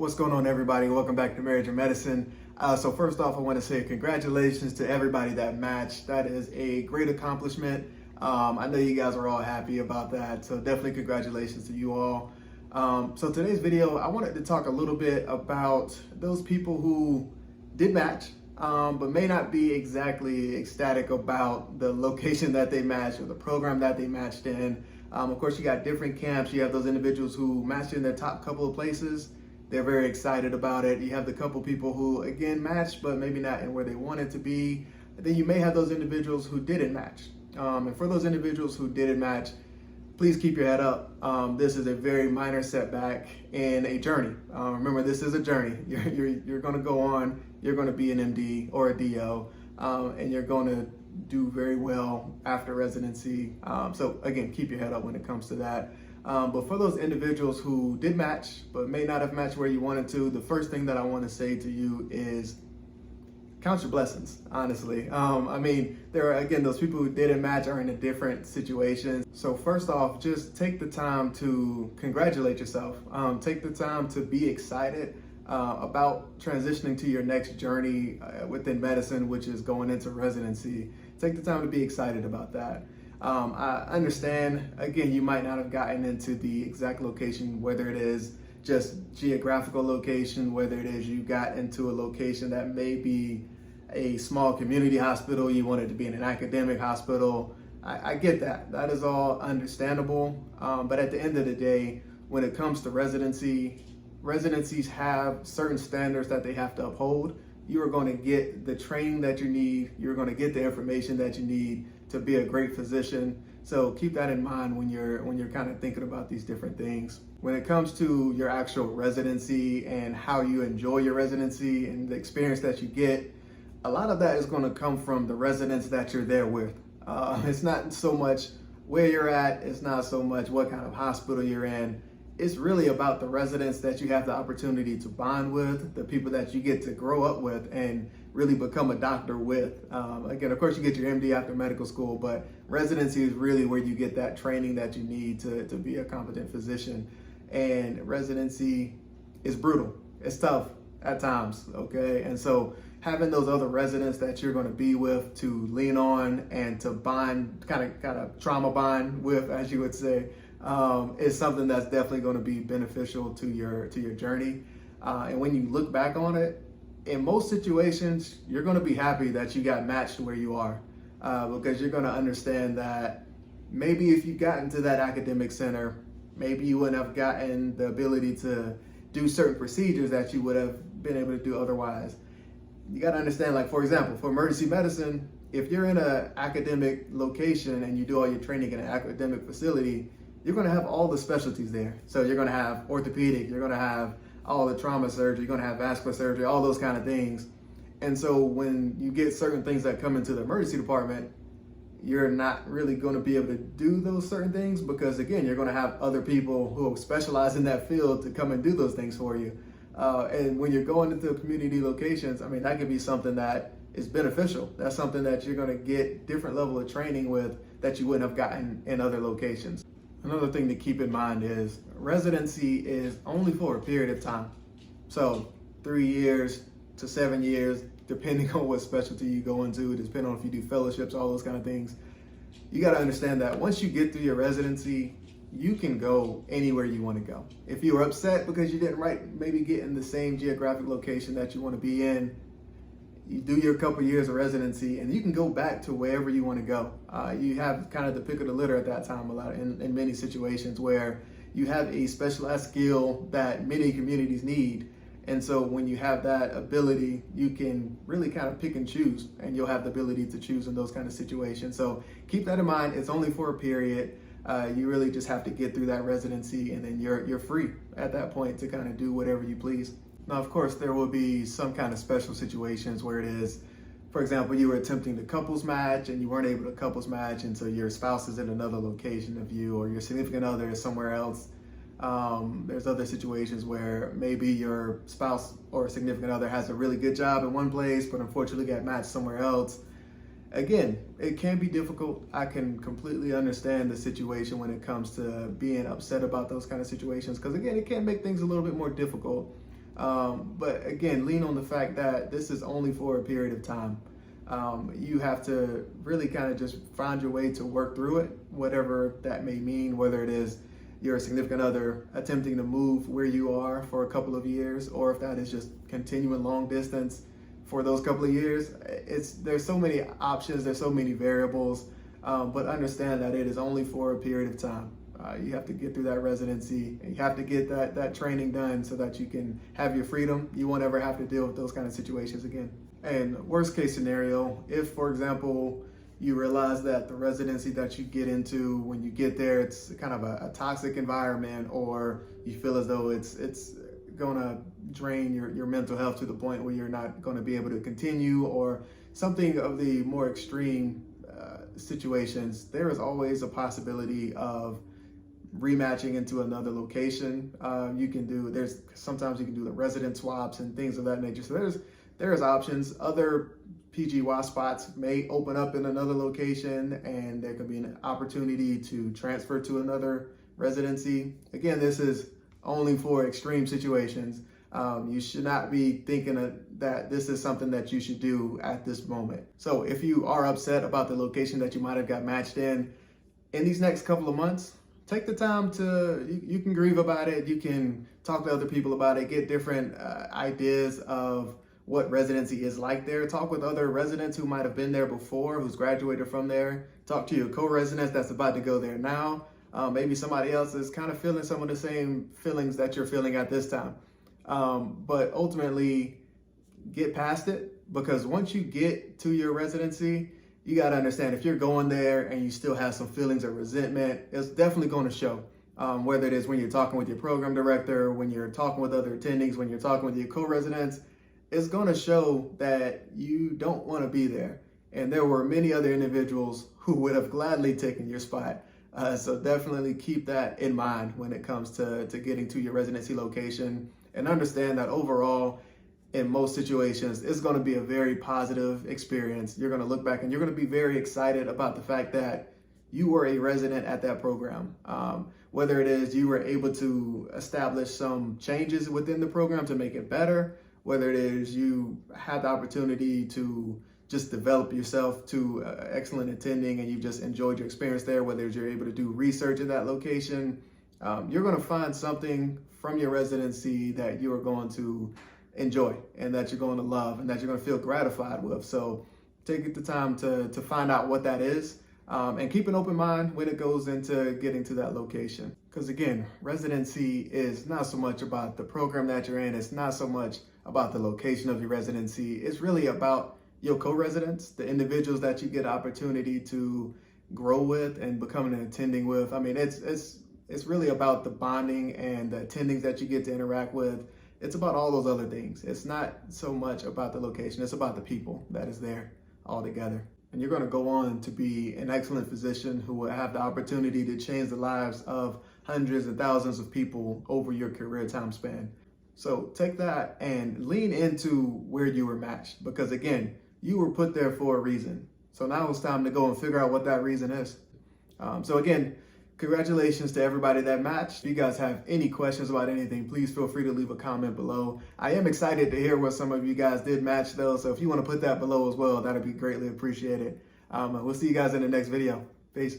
What's going on, everybody? Welcome back to Marriage and Medicine. So first off, I want to say congratulations to everybody that matched. That is a great accomplishment. I know you guys are all happy about that, so definitely congratulations to you all. So today's video, I wanted to talk a little bit about those people who did match, but may not be exactly ecstatic about the location that they matched or the program that they matched in. Of course, you got different camps. You have those individuals who matched in their top couple of places. They're very excited about it. You have the couple people who, again, matched, but maybe not in where they wanted to be. And then you may have those individuals who didn't match. And for those individuals who didn't match, please keep your head up. This is a very minor setback in a journey. Remember, this is a journey. You're going to go on. You're going to be an MD or a DO, and you're going to do very well after residency. So again, keep your head up when it comes to that. But for those individuals who did match, but may not have matched where you wanted to, the first thing that I want to say to you is count your blessings, honestly. I mean, there are, again, those people who didn't match are in a different situation. So first off, just take the time to congratulate yourself. Take the time to be excited about transitioning to your next journey within medicine, which is going into residency. Take the time to be excited about that. I understand, again, you might not have gotten into the exact location, whether it is just geographical location, whether it is you got into a location that may be a small community hospital, you wanted to be in an academic hospital. I get that. That is all understandable. But at the end of the day, when it comes to residency, residencies have certain standards that they have to uphold. You are going to get the training that you need. You're going to get the information that you need to be a great physician. So keep that in mind when you're kind of thinking about these different things. When it comes to your actual residency and how you enjoy your residency and the experience that you get, a lot of that is going to come from the residents that you're there with. It's not so much where you're at. It's not so much what kind of hospital you're in. It's really about the residents that you have the opportunity to bond with, the people that you get to grow up with and really become a doctor with. Again, of course, you get your MD after medical school, but residency is really where you get that training that you need to be a competent physician. And residency is brutal. It's tough at times, okay? And so having those other residents that you're going to be with to lean on and to bond, kind of trauma bond with, as you would say, is something that's definitely going to be beneficial to your journey. And when you look back on it, in most situations, you're going to be happy that you got matched where you are, because you're going to understand that maybe if you got into that academic center, maybe you wouldn't have gotten the ability to do certain procedures that you would have been able to do otherwise. You got to understand, like, for example, for emergency medicine, if you're in an academic location and you do all your training in an academic facility, you're going to have all the specialties there. So you're going to have orthopedic, you're going to have all the trauma surgery, you're going to have vascular surgery, all those kind of things. And so when you get certain things that come into the emergency department, you're not really going to be able to do those certain things because, again, you're going to have other people who specialize in that field to come and do those things for you. And when you're going into community locations, I mean, that could be something that is beneficial. That's something that you're going to get different level of training with that you wouldn't have gotten in other locations. Another thing to keep in mind is residency is only for a period of time. So 3 years to 7 years, depending on what specialty you go into, depending on if you do fellowships, all those kind of things. You got to understand that once you get through your residency, you can go anywhere you want to go. If you were upset because you didn't maybe get in the same geographic location that you want to be in, you do your couple years of residency and you can go back to wherever you want to go. You have kind of the pick of the litter at that time a lot in many situations where you have a specialized skill that many communities need. And so when you have that ability, you can really kind of pick and choose, and you'll have the ability to choose in those kind of situations. So keep that in mind. It's only for a period. You really just have to get through that residency and then you're free at that point to kind of do whatever you please. Now, of course, there will be some kind of special situations where it is, for example, you were attempting to couples match and you weren't able to couples match, and so your spouse is in another location of you, or your significant other is somewhere else. There's other situations where maybe your spouse or significant other has a really good job in one place, but unfortunately got matched somewhere else. Again, it can be difficult. I can completely understand the situation when it comes to being upset about those kind of situations, because again, it can make things a little bit more difficult. But again, lean on the fact that this is only for a period of time. You have to really kind of just find your way to work through it, whatever that may mean, whether it is your significant other attempting to move where you are for a couple of years, or if that is just continuing long distance for those couple of years. There's so many options, there's so many variables, but understand that it is only for a period of time. You have to get through that residency, and you have to get that training done so that you can have your freedom. You won't ever have to deal with those kind of situations again. And worst case scenario, if, for example, you realize that the residency that you get into, when you get there, it's kind of a toxic environment, or you feel as though it's gonna drain your mental health to the point where you're not gonna be able to continue, or something of the more extreme situations, there is always a possibility of rematching into another location. Sometimes you can do the resident swaps and things of that nature. So there's options. Other PGY spots may open up in another location, and there could be an opportunity to transfer to another residency. Again, this is only for extreme situations. You should not be thinking that this is something that you should do at this moment. So if you are upset about the location that you might have got matched in these next couple of months, take the time you can grieve about it. You can talk to other people about it, get different ideas of what residency is like there. Talk with other residents who might have been there before, who's graduated from there. Talk to your co-residents that's about to go there now. Maybe somebody else is kind of feeling some of the same feelings that you're feeling at this time. But ultimately, get past it, because once you get to your residency, you got to understand, if you're going there and you still have some feelings of resentment, it's definitely going to show. Whether it is when you're talking with your program director, when you're talking with other attendings, when you're talking with your co-residents, it's going to show that you don't want to be there. And there were many other individuals who would have gladly taken your spot. So definitely keep that in mind when it comes to getting to your residency location, and understand that overall, in most situations, it's going to be a very positive experience. You're going to look back and you're going to be very excited about the fact that you were a resident at that program. Whether it is you were able to establish some changes within the program to make it better, whether it is you had the opportunity to just develop yourself to excellent attending and you just enjoyed your experience there, whether you're able to do research in that location, you're going to find something from your residency that you are going to enjoy, and that you're going to love, and that you're going to feel gratified with. So take the time to find out what that is, and keep an open mind when it goes into getting to that location. Because again, residency is not so much about the program that you're in. It's not so much about the location of your residency. It's really about your co-residents, the individuals that you get opportunity to grow with and become an attending with. I mean, it's really about the bonding and the attendings that you get to interact with. It's about all those other things. It's not so much about the location. It's about the people that is there all together. And you're going to go on to be an excellent physician who will have the opportunity to change the lives of hundreds and thousands of people over your career time span. So take that and lean into where you were matched, because again, you were put there for a reason. So now it's time to go and figure out what that reason is. So again, congratulations to everybody that matched. If you guys have any questions about anything, please feel free to leave a comment below. I am excited to hear what some of you guys did match though. So if you want to put that below as well, that'd be greatly appreciated. We'll see you guys in the next video. Peace.